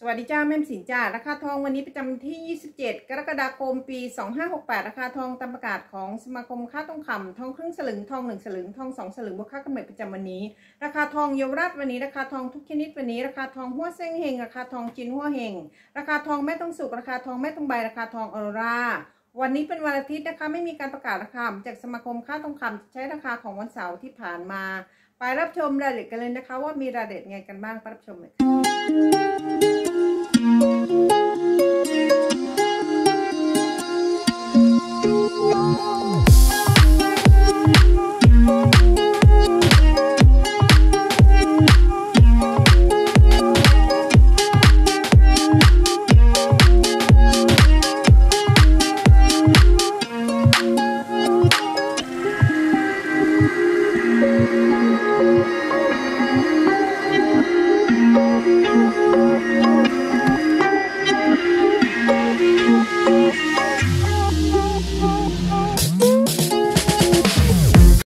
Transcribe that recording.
สวัสดีจ้าแม่สินจ้าราคาทองวันนี้ประจำที่ 27 กรกฎาคม ปี 2568 ราคาทองตามประกาศของสมาคมค้าทองคำทองครึ่งสลึงทอง1สลึงทอง2สลึงบวกค่ากำเนิดประจำวันนี้ราคาทองเยาวราชวันนี้ราคาทองทุกชนิดวันนี้ราคาทองหัวเส้งเฮงราคาทองจินหัวเฮงราคาทองแม่ต้องสุกราคาทองแม่ต้องใบราคาทองออโรราวันนี้เป็นวันอาทิตย์นะคะไม่มีการประกาศราคาจากสมาคมค้าทองคำใช้ราคาของวันเสาร์ที่ผ่านมาไปรับชมรายละเอียดกันเลยนะคะว่ามีรายละเอียดไงกันบ้างไปรับชมเลยค่ะ